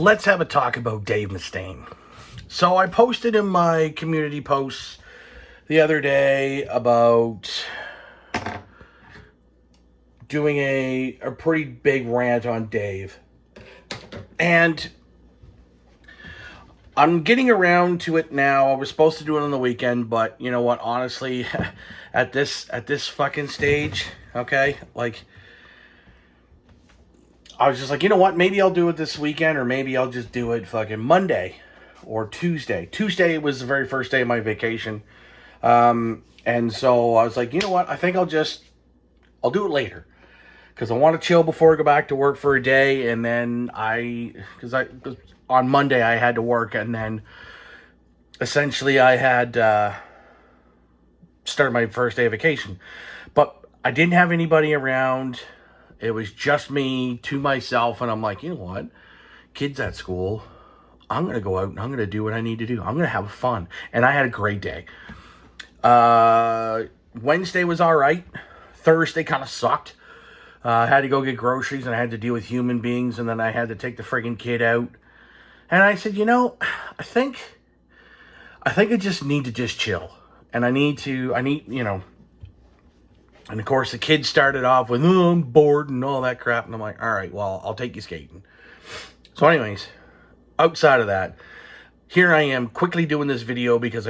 let's have a talk about Dave Mustaine. So I posted in my community posts the other day about doing a pretty big rant on Dave. And I'm getting around to it now. I was supposed to do it on the weekend, but you know what? Honestly, at this fucking stage, okay? Like, I was just like, you know what? Maybe I'll do it this weekend, or maybe I'll just do it fucking Monday or Tuesday. Tuesday was the very first day of my vacation. And so I was like, you know what? I think I'll do it later. Because I want to chill before I go back to work for a day. And then because on Monday I had to work. And then essentially I had started my first day of vacation. But I didn't have anybody around. It was just me to myself. And I'm like, you know what? Kids at school. I'm going to go out and I'm going to do what I need to do. I'm going to have fun. And I had a great day. Wednesday was all right. Thursday kind of sucked. I had to go get groceries and I had to deal with human beings, and then I had to take the friggin' kid out. And I said, you know, I think I just need to just chill. And I need, you know, and of course the kid started off with, oh, I'm bored and all that crap. And I'm like, all right, well, I'll take you skating. So anyways, outside of that, here I am quickly doing this video because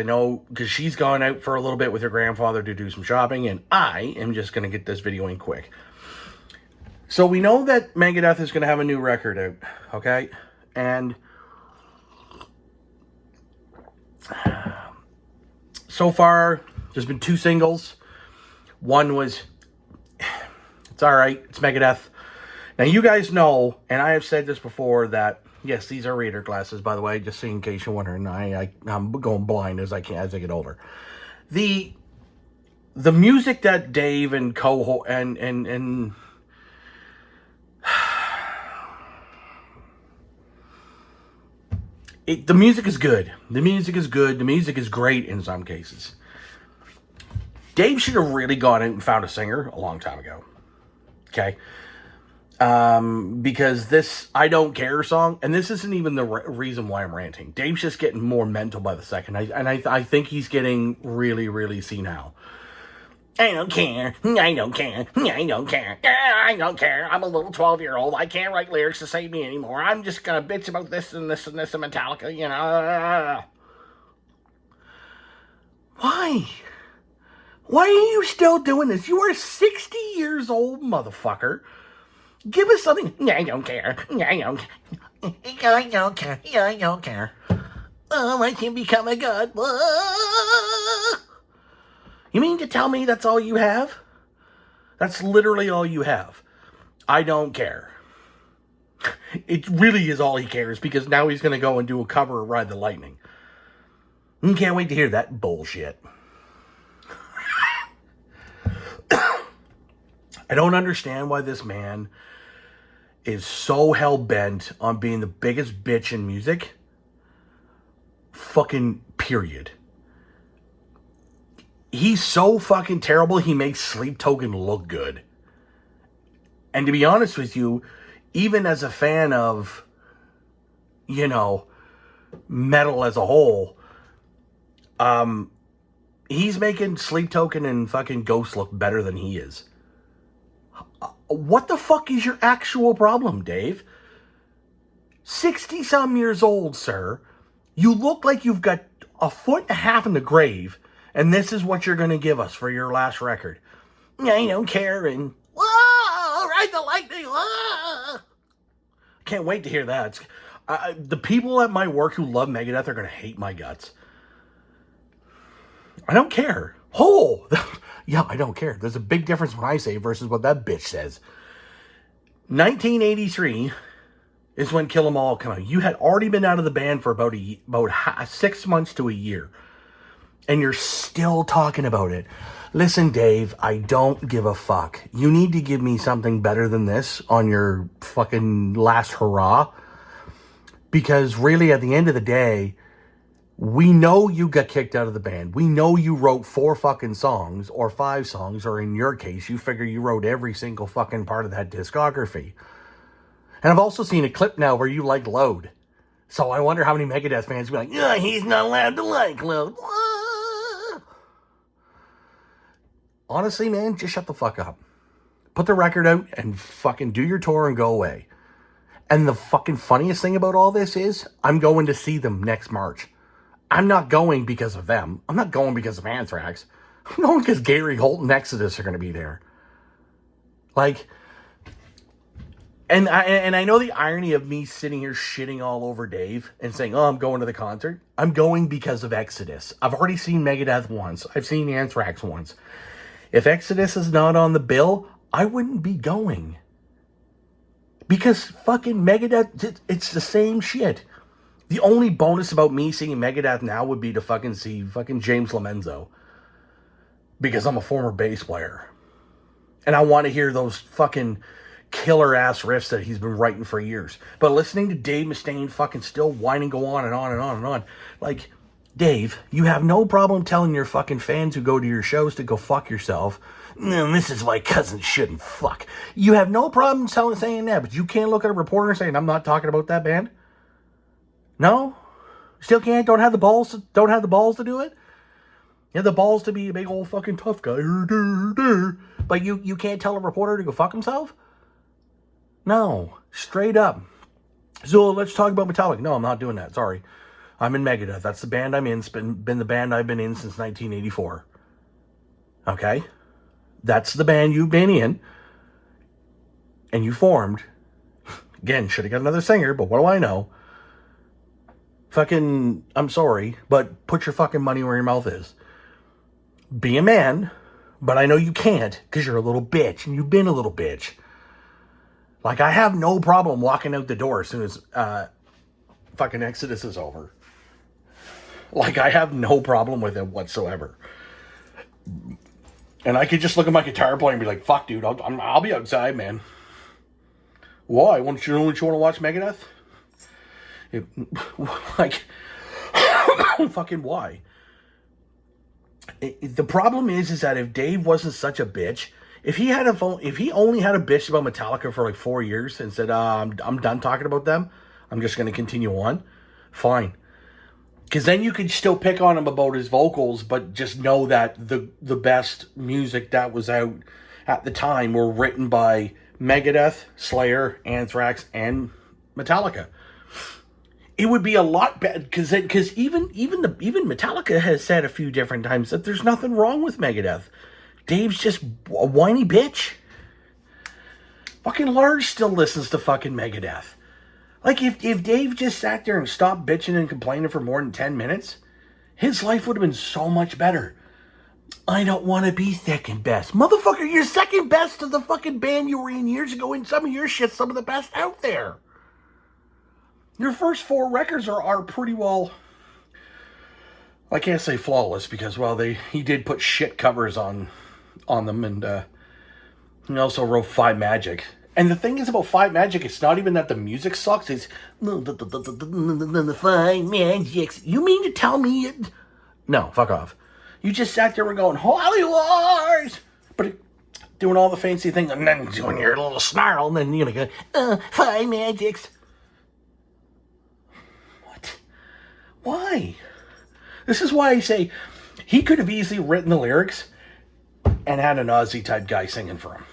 she's gone out for a little bit with her grandfather to do some shopping, and I am just going to get this video in quick. So we know that Megadeth is going to have a new record out, okay? And so far, there's been 2 singles. One was, it's all right, it's Megadeth. Now, you guys know, and I have said this before, that, yes, these are reader glasses, by the way, just in case you're wondering. I'm going blind as I get older. The music that Dave and the music is good. The music is good. The music is great in some cases. Dave should have really gone out and found a singer a long time ago. Okay? Because this I Don't Care song, and this isn't even the reason why I'm ranting. Dave's just getting more mental by the second. I think he's getting really, really senile. I don't care. I don't care. I don't care. I don't care. I'm a little 12-year-old. I can't write lyrics to save me anymore. I'm just gonna bitch about this and this and this and Metallica, you know. Why? Why are you still doing this? You are 60 years old, motherfucker. Give us something. I don't care. I don't care. I don't care. I don't care. Oh, I can become a god. You mean to tell me that's all you have? That's literally all you have. I don't care. It really is all he cares, because now he's going to go and do a cover of Ride the Lightning. You can't wait to hear that bullshit. I don't understand why this man is so hell-bent on being the biggest bitch in music. Fucking period. He's so fucking terrible, he makes Sleep Token look good. And to be honest with you, even as a fan of, you know, metal as a whole, he's making Sleep Token and fucking Ghost look better than he is. What the fuck is your actual problem, Dave? 60-some years old, sir. You look like you've got a foot and a half in the grave, and this is what you're going to give us for your last record. I don't care, and whoa, Ride the Lightning, whoa. Can't wait to hear that. The people at my work who love Megadeth are going to hate my guts. I don't care. Oh, yeah, I don't care. There's a big difference what I say versus what that bitch says. 1983 is when Kill 'Em All came out. You had already been out of the band for about 6 months to a year. And you're still talking about it. Listen, Dave, I don't give a fuck. You need to give me something better than this on your fucking last hurrah. Because really, at the end of the day, we know you got kicked out of the band. We know you wrote 4 fucking songs, or 5 songs, or in your case, you figure you wrote every single fucking part of that discography. And I've also seen a clip now where you like Load. So I wonder how many Megadeth fans will be like, yeah, he's not allowed to like love. Honestly, man, just shut the fuck up. Put the record out and fucking do your tour and go away. And the fucking funniest thing about all this is I'm going to see them next March. I'm not going because of them. I'm not going because of Anthrax. I'm going because Gary Holt and Exodus are going to be there. Like, and I know the irony of me sitting here shitting all over Dave and saying, oh, I'm going to the concert. I'm going because of Exodus. I've already seen Megadeth once. I've seen Anthrax once. If Exodus is not on the bill, I wouldn't be going. Because fucking Megadeth, it's the same shit. The only bonus about me seeing Megadeth now would be to fucking see fucking James Lomenzo. Because I'm a former bass player. And I want to hear those fucking killer-ass riffs that he's been writing for years. But listening to Dave Mustaine fucking still whine and go on and on and on and on. Like, Dave, you have no problem telling your fucking fans who go to your shows to go fuck yourself. No, this is why cousins shouldn't fuck. You have no problem saying that, but you can't look at a reporter and saying, I'm not talking about that band? No? Still can't? Don't have the balls to do it? You have the balls to be a big old fucking tough guy. But you can't tell a reporter to go fuck himself? No. Straight up. So let's talk about Metallica. No, I'm not doing that. Sorry. I'm in Megadeth. That's the band I'm in. It's been the band I've been in since 1984. Okay? That's the band you've been in. And you formed. Again, should have got another singer, but what do I know? Fucking, I'm sorry, but put your fucking money where your mouth is. Be a man, but I know you can't because you're a little bitch, and you've been a little bitch. Like, I have no problem walking out the door as soon as fucking Exodus is over. Like, I have no problem with it whatsoever. And I could just look at my guitar player and be like, fuck, dude, I'll be outside, man. Why? Wouldn't you want to watch Megadeth? Like, fucking why? The problem is that if Dave wasn't such a bitch, if he only had a bitch about Metallica for like 4 years and said, I'm done talking about them, I'm just going to continue on, fine. Because then you could still pick on him about his vocals, but just know that the best music that was out at the time were written by Megadeth, Slayer, Anthrax, and Metallica. It would be a lot better because even Metallica has said a few different times that there's nothing wrong with Megadeth. Dave's just a whiny bitch. Fucking Lars still listens to fucking Megadeth. Like, if Dave just sat there and stopped bitching and complaining for more than 10 minutes, his life would have been so much better. I don't want to be second best. Motherfucker, you're second best to the fucking band you were in years ago, and some of your shit's some of the best out there. Your first 4 records are pretty well, I can't say flawless because, well, he did put shit covers on them, and he also wrote Five Magic. And the thing is about Five Magic, it's not even that the music sucks, it's the Five Magics. You mean to tell me it? No, fuck off. You just sat there and going, Hollywood! But doing all the fancy things, and then doing your little snarl, and then you're going, Five Magics. What? Why? This is why I say he could have easily written the lyrics and had an Ozzy-type guy singing for him.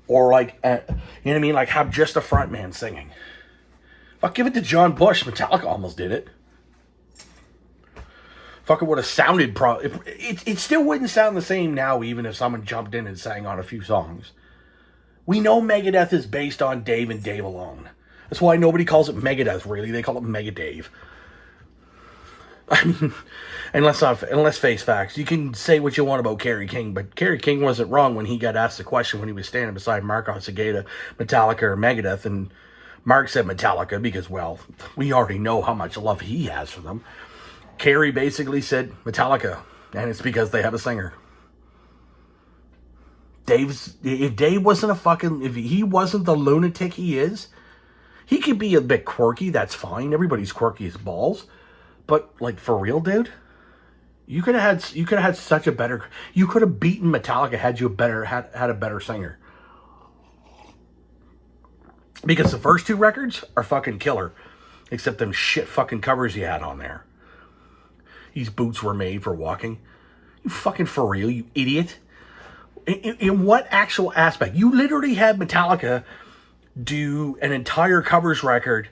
Or like, you know what I mean? Like, have just a front man singing. Fuck, give it to John Bush. Metallica almost did it. Fuck, it would have sounded it still wouldn't sound the same now, even if someone jumped in and sang on a few songs. We know Megadeth is based on Dave and Dave alone. That's why nobody calls it Megadeth, really. They call it Mega Dave. I mean, and let's face facts. You can say what you want about Kerry King, but Kerry King wasn't wrong when he got asked the question when he was standing beside Mark on Segata, Metallica or Megadeth, and Mark said Metallica because, well, we already know how much love he has for them. Kerry basically said Metallica, and it's because they have a singer. If Dave wasn't if he wasn't the lunatic he is, he could be a bit quirky, that's fine. Everybody's quirky as balls. But, like, for real, dude, you could have had such a better, you could have beaten Metallica had you had a better singer. Because the first 2 records are fucking killer. Except them shit fucking covers you had on there. These boots were made for walking. You fucking for real, you idiot. In what actual aspect? You literally had Metallica do an entire covers record,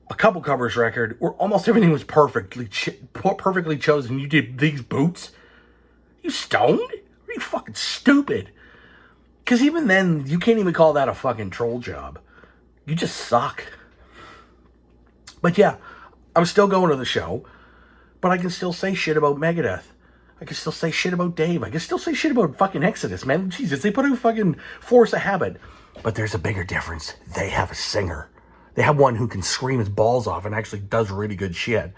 a couple covers record, where almost everything was perfectly chosen. You did these boots? You stoned? Are you fucking stupid? Because even then, you can't even call that a fucking troll job. You just suck. But yeah, I'm still going to the show, but I can still say shit about Megadeth. I can still say shit about Dave. I can still say shit about fucking Exodus, man. Jesus, they put out fucking Force of Habit. But there's a bigger difference. They have a singer. They have one who can scream his balls off and actually does really good shit.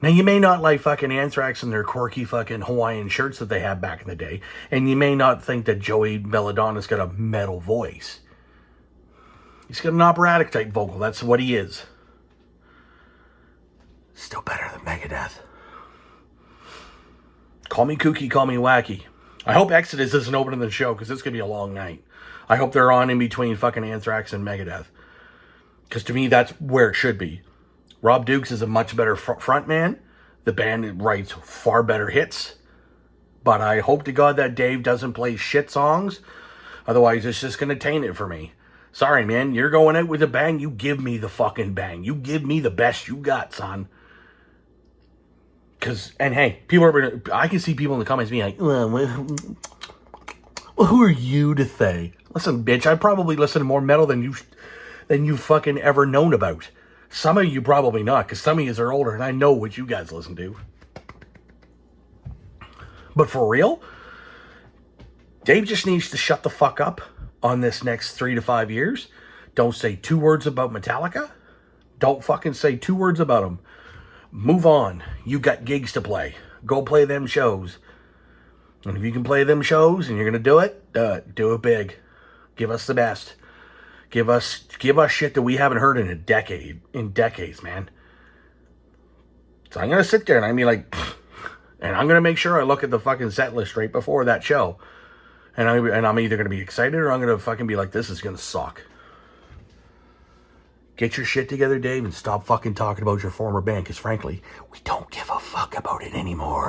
Now, you may not like fucking Anthrax and their quirky fucking Hawaiian shirts that they had back in the day. And you may not think that Joey Belladonna's got a metal voice. He's got an operatic type vocal. That's what he is. Still better than Megadeth. Call me kooky, call me wacky. I hope Exodus isn't opening the show, because it's going to be a long night. I hope they're on in between fucking Anthrax and Megadeth. Because to me, that's where it should be. Rob Dukes is a much better front man. The band writes far better hits. But I hope to God that Dave doesn't play shit songs. Otherwise, it's just going to taint it for me. Sorry, man. You're going out with a bang. You give me the fucking bang. You give me the best you got, son. And hey, I can see people in the comments being like, well, who are you to say? Listen, bitch, I probably listen to more metal than you fucking ever known about. Some of you probably not, because some of you are older, and I know what you guys listen to. But for real, Dave just needs to shut the fuck up on this next 3 to 5 years. Don't say 2 words about Metallica. Don't fucking say 2 words about them. Move on. You got gigs to play. Go play them shows. And if you can play them shows and you're going to do it big. Give us the best. Give us shit that we haven't heard in a decade. In decades, man. So I'm going to sit there and I'm like, and I'm going to make sure I look at the fucking set list right before that show. And I'm either going to be excited or I'm going to fucking be like, this is going to suck. Get your shit together, Dave, and stop fucking talking about your former band, because frankly, we don't give a fuck about it anymore.